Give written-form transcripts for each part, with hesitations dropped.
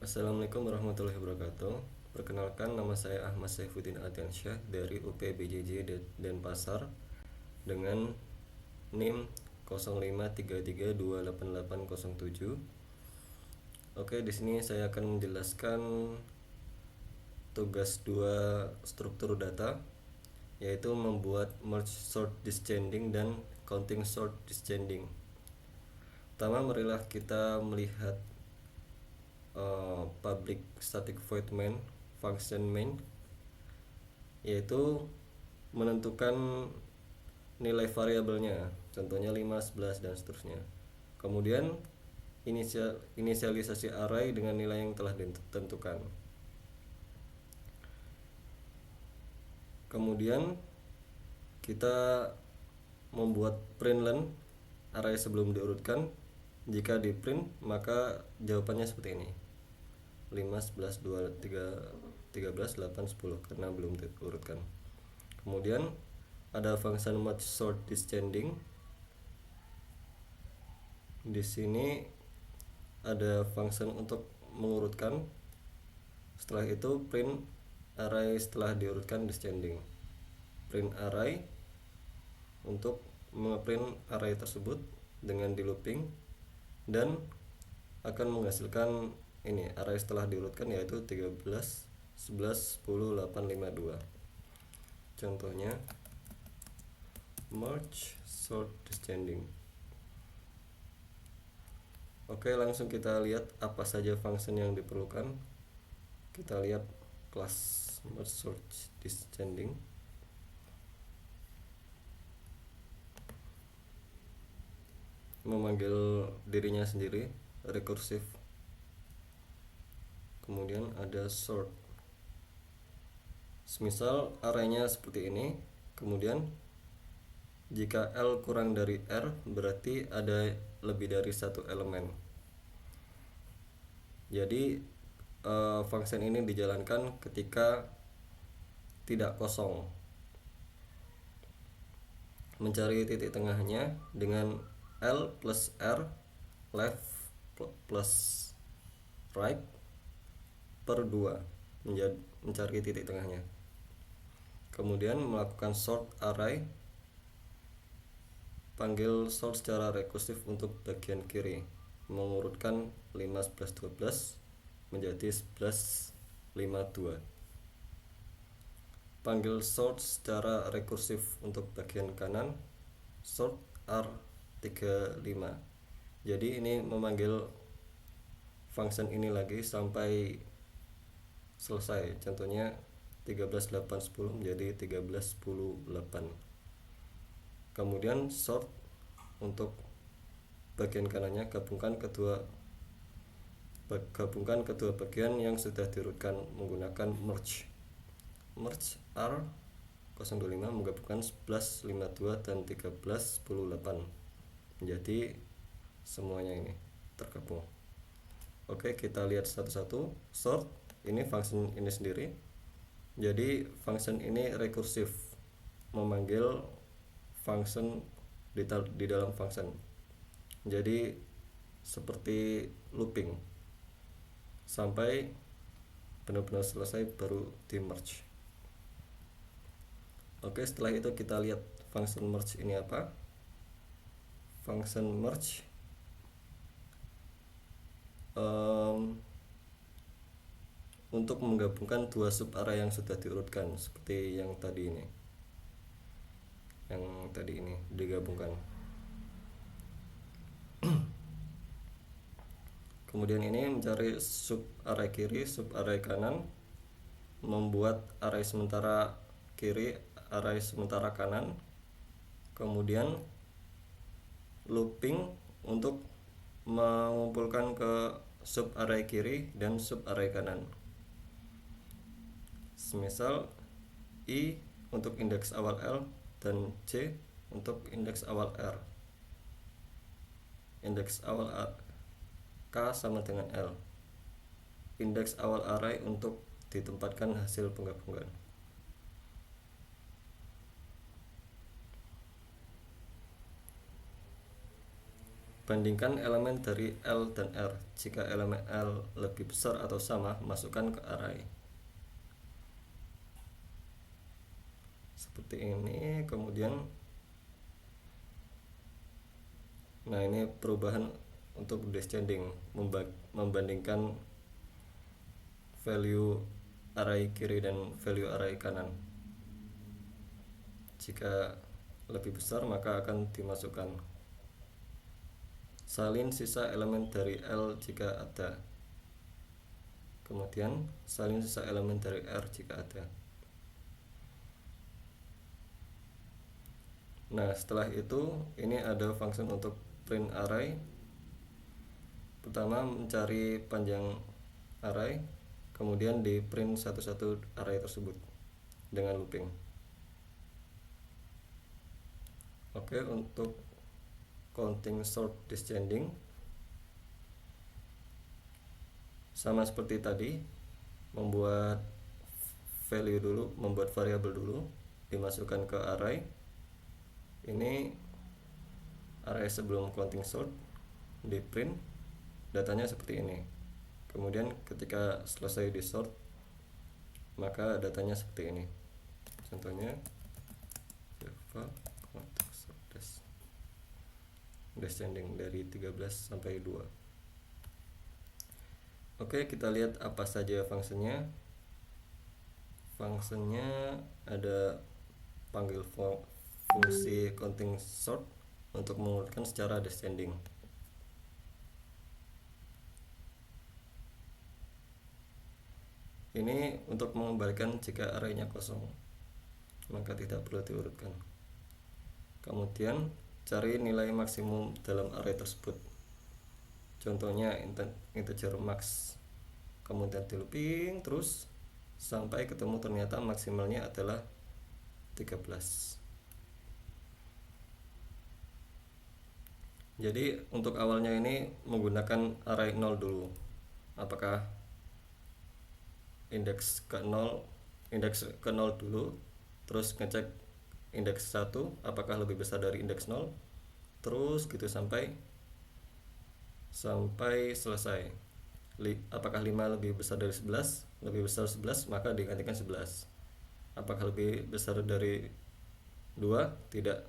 Assalamualaikum warahmatullahi wabarakatuh. Perkenalkan, nama saya Ahmad Saifuddin Ardiansyah dari UPBJJ Denpasar dengan NIM 0533288807. Oke, di sini saya akan menjelaskan tugas 2 struktur data, yaitu membuat merge sort descending dan counting sort descending. Pertama, marilah kita melihat public static void main function main, yaitu menentukan nilai variabelnya, contohnya 5, 11 dan seterusnya. Kemudian inisialisasi array dengan nilai yang telah ditentukan. Kemudian kita membuat printlen array sebelum diurutkan. Jika di print, maka jawabannya seperti ini: 5, 11, 2, 3, 13, 8, 10 karena belum diurutkan. Kemudian ada function merge sort descending. Di sini ada function untuk mengurutkan. Setelah itu print array setelah diurutkan descending. Print array untuk mengeprint array tersebut dengan di looping dan akan menghasilkan ini array setelah diurutkan, yaitu 13, 11, 10, 8, 5, 2. Contohnya merge sort descending. Oke, langsung kita lihat apa saja function yang diperlukan. Kita lihat kelas merge sort descending. Memanggil dirinya sendiri, rekursif. Kemudian ada sort. Semisal arraynya seperti ini, kemudian jika L kurang dari R berarti ada lebih dari satu elemen. Jadi function ini dijalankan ketika tidak kosong. Mencari titik tengahnya dengan L plus R left plus right per 2, mencari titik tengahnya. Kemudian melakukan sort array, panggil sort secara rekursif untuk bagian kiri, mengurutkan 5, 11, 12 menjadi 11, 5, 2. Panggil sort secara rekursif untuk bagian kanan, sort R35. Jadi ini memanggil function ini lagi sampai selesai. Contohnya 13, 8, 10 menjadi 13, 10, 8. Kemudian sort untuk bagian kanannya, gabungkan kedua bagian yang sudah diurutkan menggunakan merge. Merge R025 menggabungkan 11, 52 dan 13, 10, 8 menjadi semuanya ini tergabung. Oke, kita lihat satu-satu. Sort ini function ini sendiri. Jadi function ini rekursif, memanggil function di dalam function. Jadi seperti looping sampai benar-benar selesai baru di merge. Oke, setelah itu kita lihat function merge ini apa. Function merge untuk menggabungkan dua sub array yang sudah diurutkan seperti yang tadi ini. Yang tadi ini digabungkan. Kemudian ini mencari sub array kiri, sub array kanan, membuat array sementara kiri, array sementara kanan, kemudian looping untuk mengumpulkan ke sub array kiri dan sub array kanan. Semisal I untuk indeks awal L dan C untuk indeks awal R. Indeks awal K sama dengan L. Indeks awal array untuk ditempatkan hasil penggabungan. Bandingkan elemen dari L dan R. Jika elemen L lebih besar atau sama, masukkan ke array. Seperti ini. Kemudian nah, ini perubahan untuk descending, membandingkan value array kiri dan value array kanan. Jika lebih besar maka akan dimasukkan. Salin sisa elemen dari L jika ada. Kemudian salin sisa elemen dari R jika ada. Nah, setelah itu ini ada function untuk print array. Pertama mencari panjang array, kemudian di print satu-satu array tersebut dengan looping. Oke, untuk counting sort descending sama seperti tadi, membuat value dulu, membuat variabel dulu, dimasukkan ke array. Ini array sebelum counting sort, di print datanya seperti ini. Kemudian ketika selesai di sort, maka datanya seperti ini. Contohnya Java counting sort descending dari 13 sampai 2. Oke, kita lihat apa saja fungsinya. Fungsinya ada panggil fungsi counting sort untuk mengurutkan secara descending. Ini untuk mengembalikan jika arraynya kosong, maka tidak perlu diurutkan. Kemudian cari nilai maksimum dalam array tersebut. Contohnya integer max. Kemudian di looping terus sampai ketemu ternyata maksimalnya adalah 13. Jadi untuk awalnya ini menggunakan array 0 dulu. Apakah indeks ke 0 dulu, terus ngecek indeks 1 apakah lebih besar dari indeks 0, terus gitu sampai selesai. Apakah 5 lebih besar dari 11? Lebih besar 11 maka digantikan 11. Apakah lebih besar dari 2? Tidak.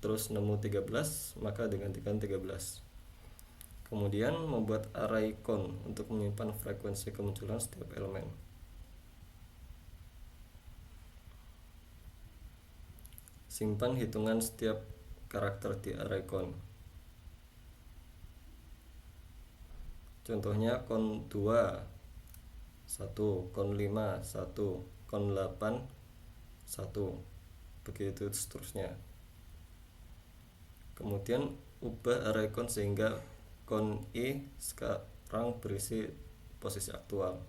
Terus nemu 13 maka digantikan 13. Kemudian membuat array count untuk menyimpan frekuensi kemunculan setiap elemen. Simpan hitungan setiap karakter di array count. Contohnya count 2 1, count 5 1, count 8 1, begitu seterusnya. Kemudian ubah array count sehingga count i sekarang berisi posisi aktual.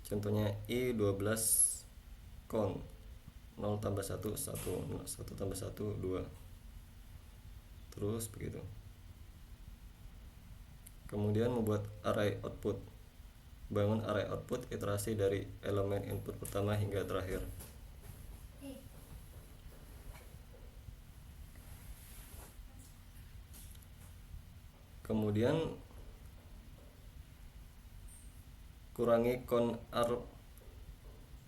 Contohnya i 12 count 0 tambah 1 1, 1 tambah 1 2, terus begitu. Kemudian membuat array output. Bangun array output iterasi dari elemen input pertama hingga terakhir. Kemudian kurangi count r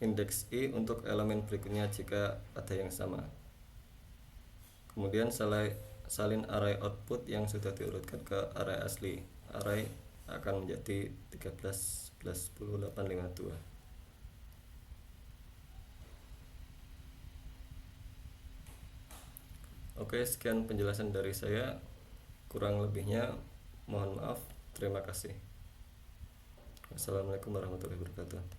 indeks i untuk elemen berikutnya jika ada yang sama. Kemudian salin array output yang sudah diurutkan ke array asli. Array akan menjadi 13 11 10 8 5 2. Oke, sekian penjelasan dari saya. Kurang lebihnya mohon maaf. Terima kasih. Wassalamualaikum warahmatullahi wabarakatuh.